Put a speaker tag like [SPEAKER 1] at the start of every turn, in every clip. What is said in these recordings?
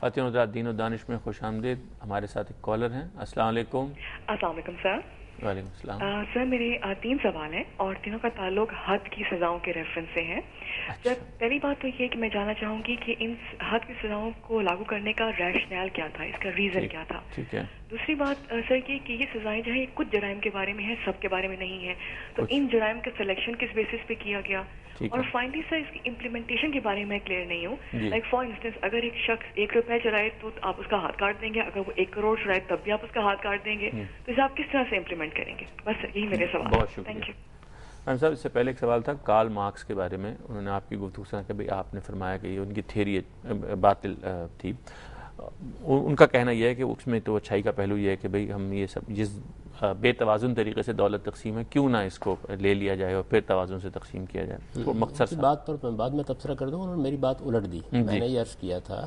[SPEAKER 1] خواتین حضرات، دین و دانش میں خوش آمدید. ہمارے ساتھ ایک کالر ہیں. السلام علیکم.
[SPEAKER 2] السلام علیکم سر.
[SPEAKER 1] وعلیکم السلام.
[SPEAKER 2] سر میرے 3 سوال ہیں اور تینوں کا تعلق حد کی سزاؤں کے ریفرنس سے ہے. سر پہلی بات تو یہ کہ میں جاننا چاہوں گی کہ ان حد کی سزاؤں کو لاگو کرنے کا ریشنل کیا تھا، اس کا ریزن کیا تھا.
[SPEAKER 1] ٹھیک ہے.
[SPEAKER 2] دوسری بات سر یہ کہ یہ سزائیں جو ہیں کچھ جرائم کے بارے میں ہیں، سب کے بارے میں نہیں ہے، تو ان جرائم کا سلیکشن کس بیسس پہ کیا گیا. اور فائنلی سر اس کی امپلیمنٹیشن کے بارے میں کلیئر نہیں ہوں. لائک فار انسٹنس اگر ایک شخص 1 روپے چرائے تو آپ اس کا ہاتھ کاٹ دیں گے، اگر وہ 1 کروڑ چرائے تب بھی آپ اس کا ہاتھ کاٹ دیں گے، تو اسے آپ کس طرح سے امپلیمنٹ کریں گے. بس یہی میرے سوال.
[SPEAKER 1] بہت شکریہ. میم صاحب، اس سے پہلے ایک سوال تھا کارل مارکس کے بارے میں. انہوں نے آپ کی گفتگو سنا کہ آپ نے فرمایا کہ یہ ان کی تھیوری باطل تھی. ان کا کہنا یہ ہے کہ اس میں تو اچھائی کا پہلو یہ ہے کہ بھئی ہم یہ سب جس بے توازن طریقے سے دولت تقسیم ہے، کیوں نہ اس کو لے لیا جائے اور پھر توازن سے تقسیم کیا جائے. تو مختصر
[SPEAKER 3] بات پر بعد میں تبصرہ کر دوں. انہوں نے میری بات الٹ دی. میں نے یہ عرض کیا تھا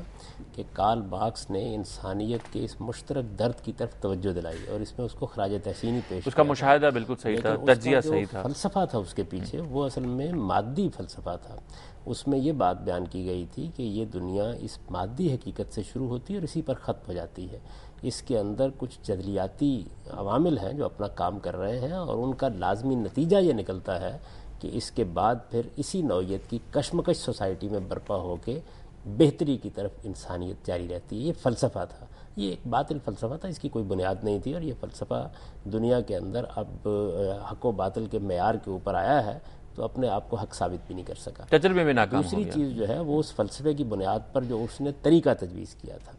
[SPEAKER 3] کہ کارل مارکس نے انسانیت کے اس مشترک درد کی طرف توجہ دلائی اور اس میں اس کو خراج تحسین پیش.
[SPEAKER 1] اس کا مشاہدہ بالکل صحیح تھا، تجزیہ صحیح تھا.
[SPEAKER 3] فلسفہ تھا اس کے پیچھے، وہ اصل میں مادی فلسفہ تھا. اس میں یہ بات بیان کی گئی تھی کہ یہ دنیا اس مادی حقیقت سے شروع ہوتی ہے اور اسی پر ختم ہو جاتی ہے. اس کے اندر کچھ جدلیاتی عوامل ہیں جو اپنا کام کر رہے ہیں اور ان کا لازمی نتیجہ یہ نکلتا ہے کہ اس کے بعد پھر اسی نوعیت کی کشمکش سوسائٹی میں برپا ہو کے بہتری کی طرف انسانیت جاری رہتی ہے. یہ فلسفہ تھا، یہ ایک باطل فلسفہ تھا، اس کی کوئی بنیاد نہیں تھی. اور یہ فلسفہ دنیا کے اندر اب حق و باطل کے معیار کے اوپر آیا ہے تو اپنے آپ کو حق ثابت بھی نہیں کر سکا.
[SPEAKER 1] تجربے میں ناکام ہو گیا.
[SPEAKER 3] دوسری چیز جو ہے وہ اس فلسفے کی بنیاد پر جو اس نے طریقہ تجویز کیا تھا،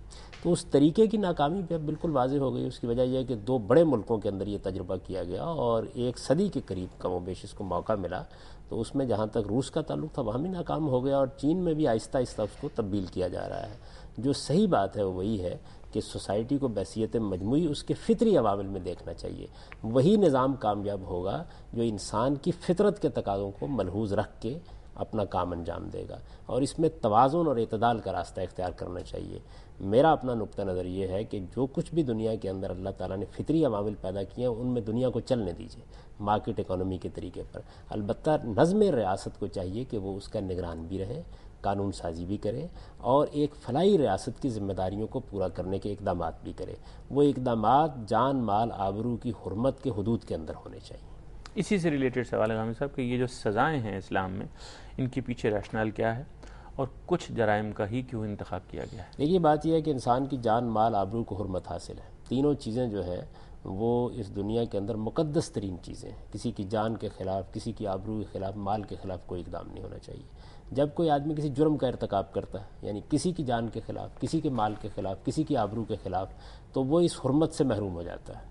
[SPEAKER 3] تو اس طریقے کی ناکامی پہ بالکل واضح ہو گئی. اس کی وجہ یہ ہے کہ 2 بڑے ملکوں کے اندر یہ تجربہ کیا گیا اور 1 صدی کے قریب کم و بیش اس کو موقع ملا. تو اس میں جہاں تک روس کا تعلق تھا وہاں بھی ناکام ہو گیا اور چین میں بھی آہستہ آہستہ اس کو تبدیل کیا جا رہا ہے. جو صحیح بات ہے وہ وہی ہے کہ سوسائٹی کو بحیثیت مجموعی اس کے فطری عوامل میں دیکھنا چاہیے. وہی نظام کامیاب ہوگا جو انسان کی فطرت کے تقاضوں کو ملحوظ رکھ کے اپنا کام انجام دے گا، اور اس میں توازن اور اعتدال کا راستہ اختیار کرنا چاہیے. میرا اپنا نقطہ نظر یہ ہے کہ جو کچھ بھی دنیا کے اندر اللہ تعالیٰ نے فطری عوامل پیدا کیے ہیں ان میں دنیا کو چلنے دیجیے مارکیٹ اکانومی کے طریقے پر. البتہ نظم ریاست کو چاہیے کہ وہ اس کا نگران بھی رہے، قانون سازی بھی کرے اور ایک فلاحی ریاست کی ذمہ داریوں کو پورا کرنے کے اقدامات بھی کرے. وہ اقدامات جان مال آبرو کی حرمت کے حدود کے اندر ہونے چاہیے.
[SPEAKER 1] اسی سے ریلیٹڈ سوال ہے غامی صاحب کہ یہ جو سزائیں ہیں اسلام میں، ان کے پیچھے ریشنل کیا ہے اور کچھ جرائم کا ہی کیوں انتخاب کیا گیا ہے؟
[SPEAKER 3] دیکھیے بات یہ ہے کہ انسان کی جان مال آبرو کو حرمت حاصل ہے. تینوں چیزیں جو ہے وہ اس دنیا کے اندر مقدس ترین چیزیں ہیں. کسی کی جان کے خلاف، کسی کی آبرو کے خلاف، مال کے خلاف کوئی اقدام نہیں ہونا چاہیے. جب کوئی آدمی کسی جرم کا ارتکاب کرتا ہے، یعنی کسی کی جان کے خلاف، کسی کے مال کے خلاف، کسی کی آبرو کے خلاف، تو وہ اس حرمت سے محروم ہو جاتا ہے.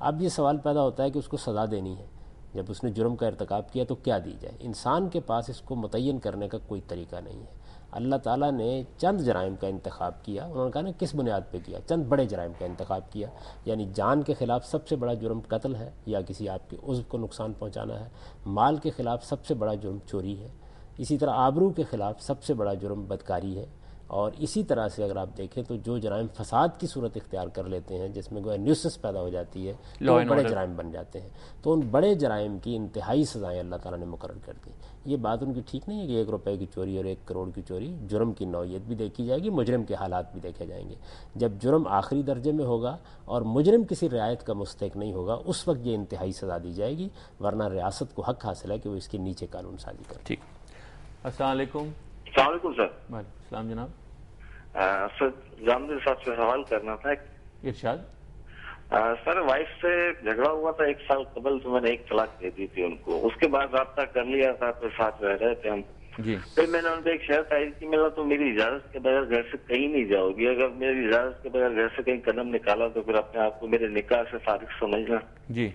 [SPEAKER 3] اب یہ سوال پیدا ہوتا ہے کہ اس کو سزا دینی ہے. جب اس نے جرم کا ارتکاب کیا تو کیا دی جائے؟ انسان کے پاس اس کو متعین کرنے کا کوئی طریقہ نہیں ہے. اللہ تعالیٰ نے چند جرائم کا انتخاب کیا. انہوں نے کہا نا کس بنیاد پہ کیا؟ چند بڑے جرائم کا انتخاب کیا. یعنی جان کے خلاف سب سے بڑا جرم قتل ہے یا کسی آپ کے عضو کو نقصان پہنچانا ہے. مال کے خلاف سب سے بڑا جرم چوری ہے. اسی طرح آبرو کے خلاف سب سے بڑا جرم بدکاری ہے. اور اسی طرح سے اگر آپ دیکھیں تو جو جرائم فساد کی صورت اختیار کر لیتے ہیں، جس میں گویا نیوسنس پیدا ہو جاتی ہے، تو بڑے جرائم بن جاتے ہیں. تو ان بڑے جرائم کی انتہائی سزائیں اللہ تعالیٰ نے مقرر کر دی. یہ بات ان کی ٹھیک نہیں ہے کہ 1 روپے کی چوری اور 1 کروڑ کی چوری. جرم کی نوعیت بھی دیکھی جائے گی، مجرم کے حالات بھی دیکھے جائیں گے. جب جرم آخری درجے میں ہوگا اور مجرم کسی رعایت کا مستحق نہیں ہوگا، اس وقت یہ انتہائی سزا دی جائے گی. ورنہ ریاست کو حق حاصل ہے کہ وہ اس کے نیچے قانون سازی کرے.
[SPEAKER 1] ٹھیک. السلام علیکم.
[SPEAKER 4] السلام علیکم سر.
[SPEAKER 1] وعلیکم السلام جناب.
[SPEAKER 4] سر جامدر صاحب سے سوال کرنا تھا.
[SPEAKER 1] ارشاد.
[SPEAKER 4] سر وائف سے جھگڑا ہوا تھا 1 سال قبل، تو میں نے 1 طلاق دے دی تھی ان کو. اس کے بعد رابطہ کر لیا تھا، پھر ساتھ رہ رہے تھے ہم.
[SPEAKER 1] جی.
[SPEAKER 4] پھر میں نے ان کو ایک شرط عائد کی، میرا تو میری اجازت کے بغیر گھر سے کہیں نہیں جاؤ گی. اگر میری اجازت کے بغیر گھر سے کہیں قدم نکالا تو پھر اپنے آپ کو میرے نکاح سے فارغ سمجھنا.
[SPEAKER 1] جی.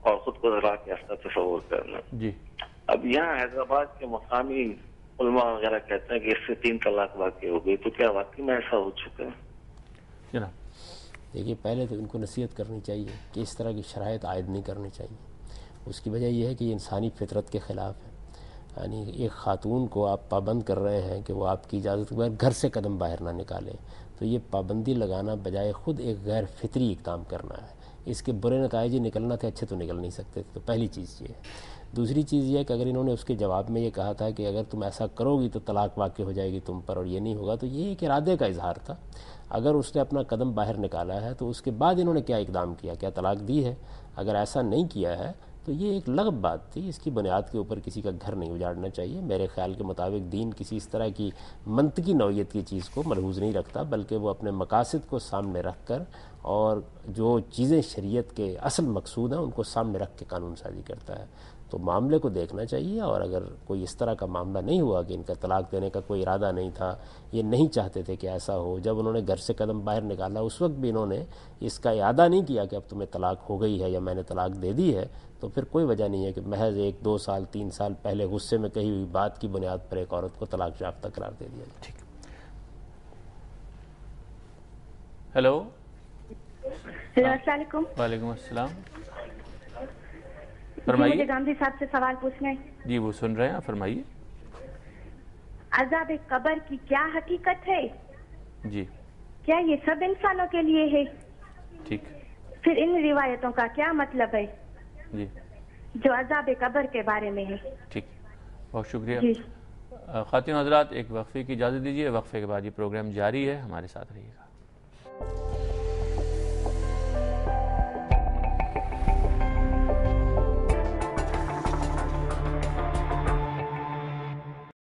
[SPEAKER 1] اور
[SPEAKER 4] خود کو راہ کے راستہ تصور کرنا.
[SPEAKER 1] جی.
[SPEAKER 4] اب یہاں حیدرآباد کے مقامی علماء وغیرہ کہتے ہیں کہ اس سے 3 طلاق واقع ہو گئی، تو کیا واقعی میں ایسا ہو چکا ہے؟
[SPEAKER 1] جناب
[SPEAKER 3] دیکھیے، پہلے تو ان کو نصیحت کرنی چاہیے کہ اس طرح کی شرائط عائد نہیں کرنی چاہیے. اس کی وجہ یہ ہے کہ یہ انسانی فطرت کے خلاف ہے. یعنی ایک خاتون کو آپ پابند کر رہے ہیں کہ وہ آپ کی اجازت کے بغیر گھر سے قدم باہر نہ نکالے، تو یہ پابندی لگانا بجائے خود ایک غیر فطری اقدام کرنا ہے. اس کے برے نتائج نکلنا تھے، اچھے تو نکل نہیں سکتے تھے. تو پہلی چیز یہ ہے. دوسری چیز یہ ہے کہ اگر انہوں نے اس کے جواب میں یہ کہا تھا کہ اگر تم ایسا کرو گی تو طلاق واقع ہو جائے گی تم پر اور یہ نہیں ہوگا، تو یہ ایک ارادے کا اظہار تھا. اگر اس نے اپنا قدم باہر نکالا ہے تو اس کے بعد انہوں نے کیا اقدام کیا، کیا طلاق دی ہے؟ اگر ایسا نہیں کیا ہے تو یہ ایک لغو بات تھی. اس کی بنیاد کے اوپر کسی کا گھر نہیں اجاڑنا چاہیے. میرے خیال کے مطابق دین کسی اس طرح کی منطقی نوعیت کی چیز کو ملحوظ نہیں رکھتا، بلکہ وہ اپنے مقاصد کو سامنے رکھ کر اور جو چیزیں شریعت کے اصل مقصود ہیں ان کو سامنے رکھ کے قانون سازی کرتا ہے. تو معاملے کو دیکھنا چاہیے، اور اگر کوئی اس طرح کا معاملہ نہیں ہوا کہ ان کا طلاق دینے کا کوئی ارادہ نہیں تھا، یہ نہیں چاہتے تھے کہ ایسا ہو، جب انہوں نے گھر سے قدم باہر نکالا اس وقت بھی انہوں نے اس کا ارادہ نہیں کیا کہ اب تمہیں طلاق ہو گئی ہے یا میں نے طلاق دے دی ہے، تو پھر کوئی وجہ نہیں ہے کہ محض 1 2 سال 3 سال پہلے غصے میں کہی ہوئی بات کی بنیاد پر ایک عورت کو طلاق یافتہ قرار دے دیا.
[SPEAKER 1] ٹھیک. ہیلو.
[SPEAKER 5] السلام علیکم.
[SPEAKER 1] وعلیکم السلام. فرمائیے.
[SPEAKER 5] مجھے گاندھی صاحب سے سوال پوچھنا ہے.
[SPEAKER 1] جی وہ سن رہے ہیں، فرمائیے.
[SPEAKER 5] عذاب قبر کی کیا حقیقت ہے؟
[SPEAKER 1] جی.
[SPEAKER 5] کیا یہ سب انسانوں کے لیے ہے؟
[SPEAKER 1] ٹھیک.
[SPEAKER 5] پھر ان روایتوں کا کیا مطلب ہے
[SPEAKER 1] جی
[SPEAKER 5] جو عذاب قبر کے بارے میں ہے؟
[SPEAKER 1] ٹھیک. بہت شکریہ.
[SPEAKER 5] جی.
[SPEAKER 1] خواتین حضرات، ایک وقفے کی اجازت دیجیے. وقفے کے بعد یہ پروگرام جاری ہے، ہمارے ساتھ رہیے گا.